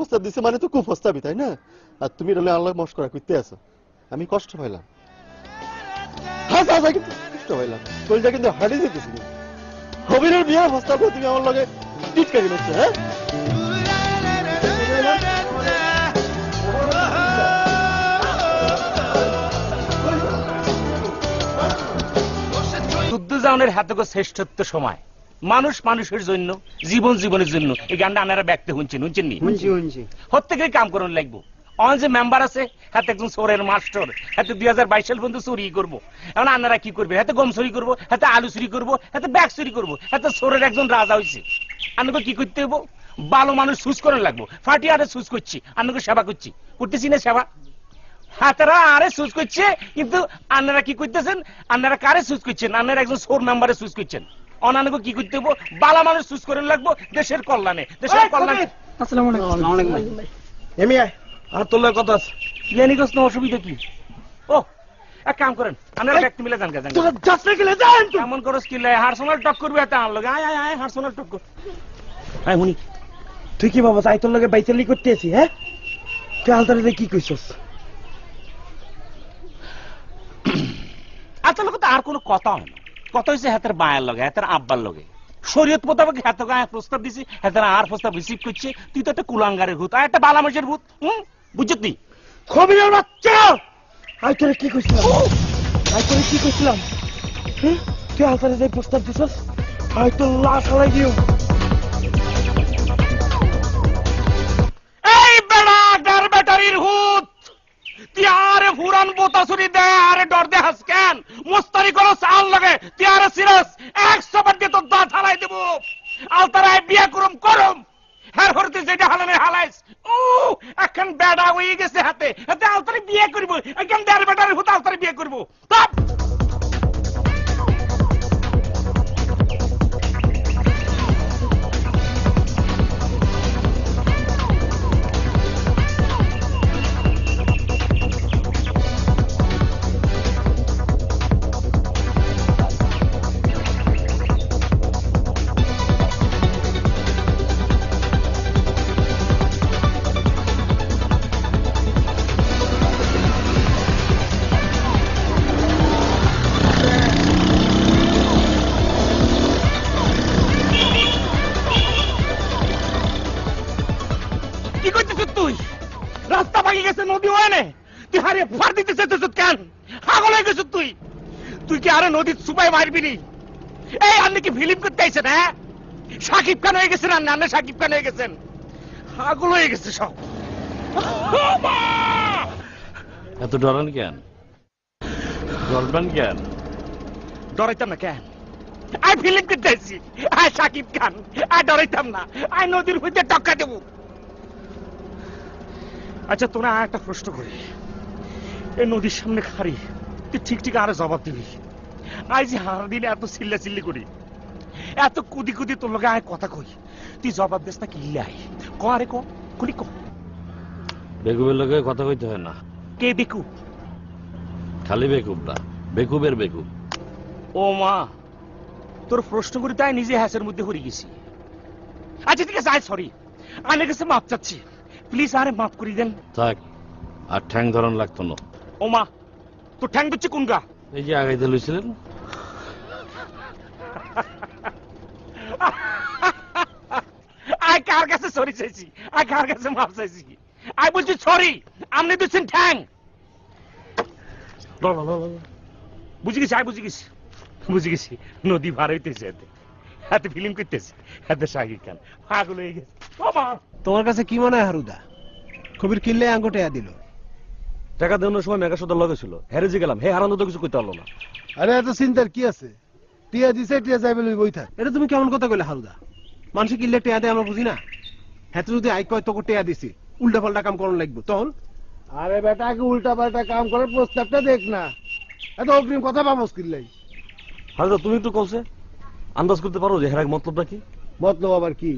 প্রস্তাব দিছে মানে তো খুব প্রস্তাবই, তাই না? আর তুমি রলে আল্লাহ মস্করা করতে আছো, আমি কষ্ট পাইলাম। হ্যাঁ কিন্তু কষ্ট পাইলাম, কলটা কিন্তু হারিয়ে যেতেছি। হবিরের বিয়ে প্রস্তাব তুমি আমার লগে টিটকারি মারছো। হ্যাঁ যুদ্ধ জানের হাতে শ্রেষ্ঠত্ব সময়, মানুষ মানুষের জন্য, জীবন জীবনের জন্য। এই গানটা আনারা ব্যক্তি শুনছেন নি? প্রত্যেকে কাম করুন লাগবো। অন যে মেম্বার আছে হাতে একজন চোরের মাস্টার, হাতে 2022 সাল পর্যন্ত চুরি করবো। এখন আনারা কি করবে? হাতে গম চুরি করবো, হাতে আলু চুরি করবো, হাতে ব্যাগ চুরি করবো, হাতে চোরের একজন রাজা হয়েছে। আনকে কি করতে হবো? ভালো মানুষ সুস করেন লাগবো। ফাটি আরে সুস করছি, আনকে সেবা করছি, করতেছি না সেবা? হাতেরা আরে সুস করছে, কিন্তু আনারা কি করতেছেন? আনারা কারে সুস করছেন? আনারা একজন চোর মেম্বারে সুস করছেন। অনানকে কি করতে হবো? ভালো মানুষ সুস করেন লাগবো দেশের কল্যাণে, দেশের কল্যাণে। আসসালামু আলাইকুম ভাই। এমি আয়, আর তোর লগে কথা আছে। ইয়ানি কষ্ট অসুবিধা কি? ও এক কাম করেন, আপনারা ব্যক্তি মিলে যান। তোরা যাত্রা গেলে যান তো। কেমন করে স্কিল হারসোনাল টক করবে এত আন লগে। আয় আয় আয় হারসোনাল টক কর। আয় মুনি, তুই কি বাবা তাই তোর লগে বাইচালি করতে আছি? হ্যাঁ তুই আলতারে কি কইছস? আচ্ছা লোক তো আর কোনো কথা হয় না। কথা হয়েছে হাতের বায়ের লগে, হাতের আব্বার লগে। শরীয়ত মোতাবেক হাতে গায়ে প্রস্তাব দিছি, হাতের আর প্রস্তাব রিসিভ করছে। তুই তো একটা কুলাঙ্গারের ভূত আর একটা বালামাসের ভূত। বুঝত নি? খবিরের বাচ্চা, আই তোরে কি কইছিলাম? তুই আলতারে যে প্রস্তাব দিছস, আই তোর লাশ হারাই দিও। এই বেড়া ডার ব্যাটারির ভূত, তুই আরে ফুরান বোতাসুরি দে আরে ডর দে হাস কেন? মোস্তারি করো চাল লাগে, তুই আরে সিরাস 100 বার দিয়ে তোর দাঁত হালাই দেব। আলতারায় বিয়া করম হ্যাঁ হরতে যেটা হালানে হালাইস। ও এখন বেড়া হয়ে গেছে হাতে হাতে আলতারে বিয়ে করবো। এখন ডার ব্যাটারির ভূত আলতারে বিয়ে করবো। তাপ নদী সুপাই মারবি নি? এই আপনি কি ফিল্ম করতে আইছেন? হ্যাঁ সাকিব খান হয়ে গেছেন, আর নানা সাকিব খান হয়ে গেছেন, পাগল হয়ে গেছে সব। এত ডরান কেন? ডরবেন কেন? ডরাইতাম না কেন? আই ফিল্ম করতে আইছি, আই সাকিব খান, আই ডরাইতাম না, আই নদীর হইতে টক্কা দেব। আচ্ছা তোরা একটা প্রশ্ন করি, এই নদীর সামনে খারি, তুই ঠিক ঠিক আরে জবাব দিবি। আই যে হার দিনে এত চিল্লা চিল্লি করি, এত কুদি কুদি তোর লগে আয় কথা কই, তুই জবাব দিস না কিল্লাই ক? আরে ক কুনি ক। বেকুবের লগে কথা কইতে হয় না। কে বেকুব? খালি বেকুব না, বেকুবের বেকুব। ও মা, তোর প্রশ্ন করি তাই নিজে হ্যাসের মধ্যে হরি গেছি। আচ্ছা ঠিক আছে, আই সরি, আনের কাছে মাপ চাচ্ছি, প্লিজ আরে মাফ করি দেন। থাক, আর ঠ্যাং ধরন লাগতো না। ও মা, তোর ঠ্যাং দিচ্ছে কোন গা? এই যে আগাইতে লইছিলেন। আই কার কাছে সরি চাইছি, আই কার কাছে মাফ চাইছি? আই বলছি সরি, আপনি দিচ্ছেন ঠ্যাং। বুঝে গেছি, আই বুঝে গেছি নদী ভার হইতেছে, হাতে ফিল্ম করতেছে, হাতে শাকিব খান, পাগল হয়ে গেছে। তোমার কাছে কি মনে হয় হারুদা? কবির কিনলে আঙ্গুটে দিল। টাকা দেওয়ার সময় মেঘা সদার লগে ছিল, হেরেজি গেলাম, হে হারানো তো কিছু করতে পারলো না। আরে এত চিন্তার কি আছে? টিয়া দিছে, টিয়া যাইবে লই বই থাক। এটা তুমি কেমন কথা কইলে হারুদা? মানুষ কিনলে টিয়া দেয় আমরা বুঝি না? হ্যাঁ যদি আই কয় তোকে টিয়া দিছি, উল্টা পাল্টা কাম করন লাগবে তখন। আরে বেটা আগে উল্টা পাল্টা কাম করার প্রস্তাবটা দেখ না, এত অগ্রিম কথা পাবস কিনলাই। হারদা তুমি একটু কলছে আন্দাজ করতে পারো যে হেরার মতলবটা কি? মতলব আবার কি?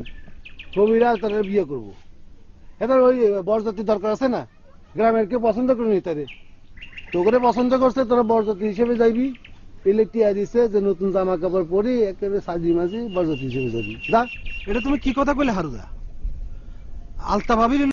কবিরাজ তাদের বিয়ে করবো, এদের ওই বরযাত্রী দরকার আছে না, গ্রামের কেউ পছন্দ করে নি তাদের, তো করে পছন্দ করছে, তোরা বরযাত্রী হিসেবে যাইবি। পেলে টিয়া দিছে যে নতুন জামা কাপড় পরি একেবারে সাজি মাজি বরযাত্রী হিসেবে যাবি। যা। এটা তুমি কি কথা কইলে হারুদা? আলতা ভাবির